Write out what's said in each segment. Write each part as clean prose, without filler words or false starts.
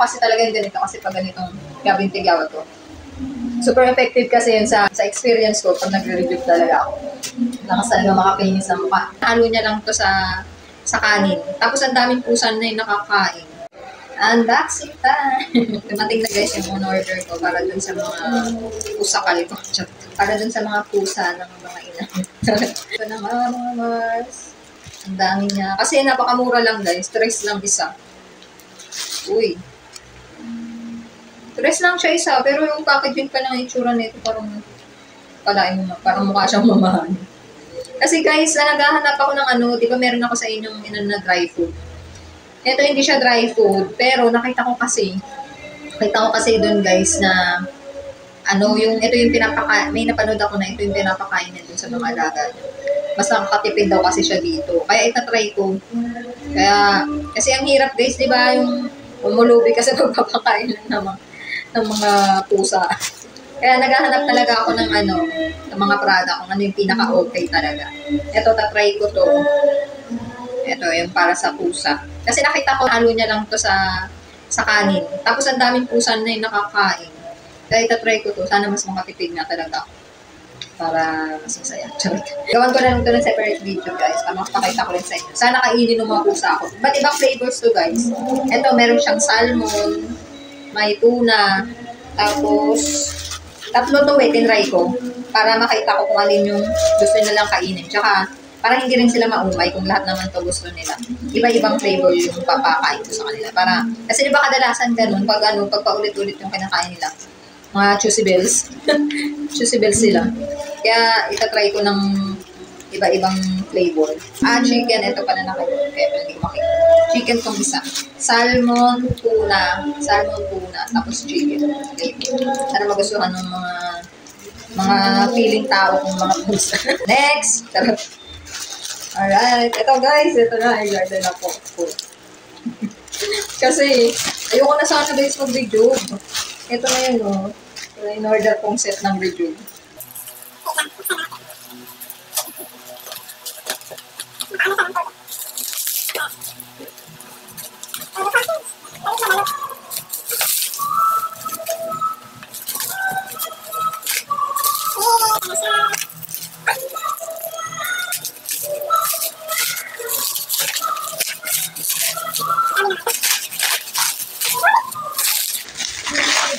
kasi talaga yung ganito kasi pag ganitong gabing tigyawan ko. Super effective kasi yun sa experience ko pag nagre-review talaga ako. Lakas talaga makakinis sa mukha. Halo niya lang to sa kanin. Tapos ang daming pusa na yung nakakain. Unboxing time! Dumating na guys yung order ko para dun sa mga pusa kalito. Para dun sa mga pusa ng mga ina. Ito na nga mga Mars. Ang dami niya. Kasi napakamura lang guys. 3 lang isa. Uy. 3 lang siya isa. Pero yung packaging pa lang itsura nito parang palain mo, parang mukha siyang mamahal. Kasi guys, naghahanap ako ng ano, di ba meron ako sa inyong na dry food. Ito hindi siya dry food, pero nakita ko kasi doon guys na ano, ito yung may napanood ako na ito yung pinapakain niya dun sa mga alaga niya. Mas nakakatipid daw kasi siya dito. Kaya itatry ko. Kasi ang hirap guys, di ba, yung umulubi kasi magpapakain lang ng mga pusa. Kaya naghahanap talaga ako ng mga product, kung ano yung pinaka-okay talaga. Ito, tatry ko to. Ito, yung para sa pusa. Kasi nakita ko, halo niya lang to sa kanin. Tapos ang daming pusa na yung nakakain. Kaya itatry ko to. Sana mas makatipid nga talaga ako. Para mas masaya. Charot. Gawan ko na lang to ng separate video, guys. Para makapakita ko rin sa inyo. Sana kainin ng mga pusa ako. Ba't ibang flavors to, guys? Ito, meron siyang salmon, may tuna, tapos tatlo to tinry ko para makita ko kung alin yung gusto nilang kainin. Tsaka, para hindi rin sila maumay kung lahat naman to gusto nila. Iba-ibang flavor yung papakain ko sa kanila. Kasi di ba kadalasan ganun, pag paulit-ulit yung kinakain nila. Mga Juicy Bells. Juicy Bells sila. Kaya, itatry ko ng iba-ibang flavor. Chicken. Ito pa na nakain. Kaya hindi ko makita. Chicken tong isa. Salmon, tuna. Tapos chicken. Sana magustuhan ng mga feeling tao kung mga pusa. Next! Alright. Ito guys. Ito na. I-garden ako. Kasi, ayoko na sana guys mag-video. Ito na yun, no? In-order kong set ng review.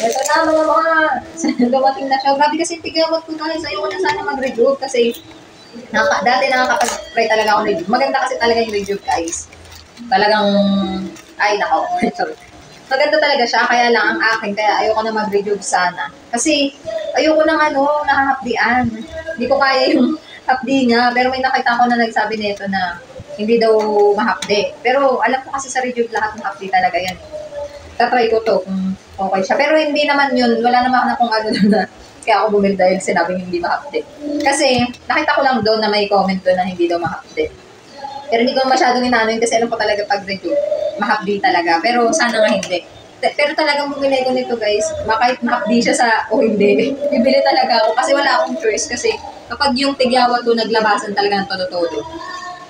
Ito na mga dumating na siya. Grabe kasi tigawat ko guys. Ayoko na sana mag-review kasi dati nakakapag-try talaga ako review. Maganda kasi talaga yung review guys. Talagang, ay nako. Sorry. Maganda talaga siya, kaya lang ang akin, kaya ayoko na mag-review sana. Kasi ayoko nang nakahapdian. Hindi ko kaya yung hapdi niya. Pero may nakita ko na nagsabi nito na hindi daw mahapdi. Pero alam ko kasi sa review lahat ng hapdi talaga yan. Tatry ko to kung okay siya. Pero hindi naman yun, wala naman akong na kaya ako bumili dahil sinabing hindi mahapdi. Kasi nakita ko lang doon na may comment doon na hindi daw mahapdi. Pero hindi ko masyadong inanoin kasi alam ko talaga pag review, mahapdi talaga. Pero sana nga hindi. Pero talagang bumili ko nito guys, kahit mahapdi siya o hindi, bibili talaga ako kasi wala akong choice. Kasi kapag yung tigyawa to naglabasan talaga ng todo-todo,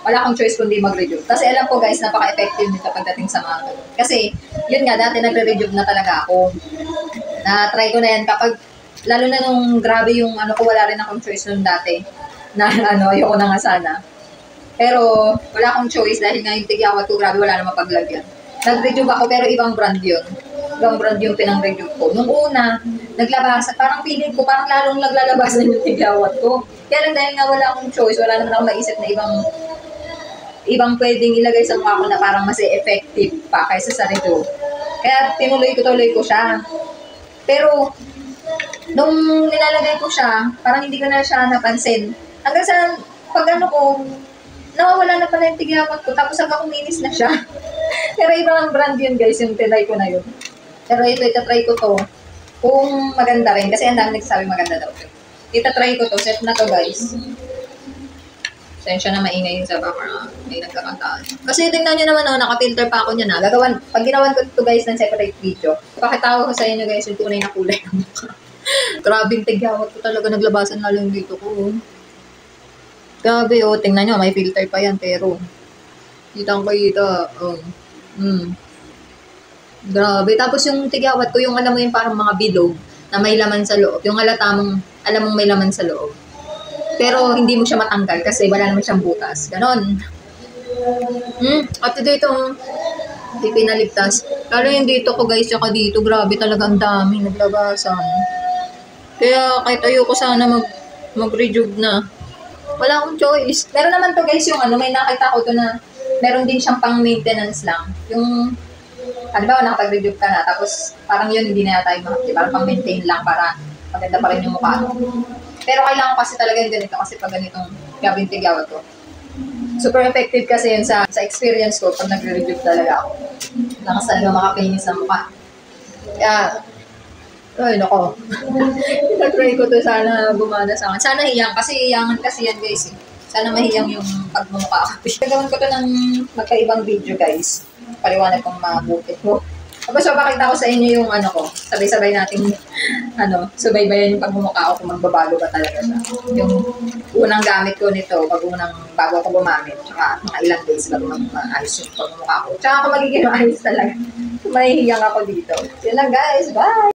wala akong choice kundi mag-review. Kasi alam ko guys, napaka-effective nito pagdating sa mga ganun. Kasi, yun nga, dati nagre-review na talaga ako. Na-try ko na yan kapag, lalo na nung grabe yung ko, wala rin akong choice nung dati. Na ayoko na nga sana. Pero, wala akong choice dahil nga yung tigyawat ko, grabe, wala na mapaglagyan. Nag-review ako pero ibang brand yun. Ibang brand yung pinang-review ko. Nung una, naglabasan, parang feeling ko, parang lalong naglalabasan yung tigyawat ko. Kaya lang dahil nga wala akong choice, wala naman akong maisip na ibang pwedeng ilagay sa mukha ko na parang mas effective pa kaysa sa review. Kaya tinuloy ko siya. Pero, nung nilalagay ko siya, parang hindi ko na siya napansin. Hanggang sa, pag nawawala na pala yung tigyawat ko, tapos hanggang kuminis na siya. Pero ibang brand yun guys, yung tinry ko na yun. Pero itatry ko to, kung maganda rin, kasi ang dami nagsasabi maganda daw. Itatry ko to, set na to guys. Sensya na maingay yung sa background. May nagkakantaan. Kasi tingnan nyo naman, naka-filter pa ako niya na. Pag ginawan ko ito guys ng separate video, pakitawa ko sa inyo guys yung tunay na kulay ng mukha. Grabing tigyawat ko talaga, naglabasan lalo yung dito ko. Grabe tingnan nyo, may filter pa yan, pero kitang kita. Grabe. Tapos yung tigawat ko, yung alam mo yung parang mga bilog na may laman sa loob. Yung halata mong, alam mong may laman sa loob. Pero hindi mo siya matanggal kasi wala naman siyang butas. Ganon. At dito, hindi pinaligtas. Lalo yung dito ko guys, saka dito, grabe talaga ang dami naglabasan. Kaya kahit ayoko sana mag-rejuve na. Wala akong choice. Pero naman to guys, yung ano, may nakita ko to na meron din siyang pang maintenance lang. Yung, halimbawa nakapag-rejuve ka na, tapos parang yun hindi na yata yung mga, parang pang maintain lang para maganda pa rin yung mukha. Pero kailangan kasi talaga yung ganito kasi pag ganitong gabing tigawat ko. Super effective kasi yun sa experience ko pag nagre-rejuve talaga ako. Lakas talaga makapinis ng mukha. Kaya, ay, nako. Nag-try ko to sana gumana sa akin. Sana hiyang, kasi hiyangan kasi yan guys eh. Sana mahiyang yung pagmumukha ko. Gagawin ko to ng magkaibang video guys. Paliwanag kong mabuti ko. Tapos mapakita ko sa inyo yung ano ko. Sabay-sabay natin subaybayan yung pagmumukha ko kung magbabago ba talaga siya. Yung unang gamit ko nito, bago ako gumamit. Tsaka mga ilang days bago maayos yung pagmumukha ko. Tsaka ako magiging maayos talaga. Mahihiyang ako dito. Yun lang guys. Bye!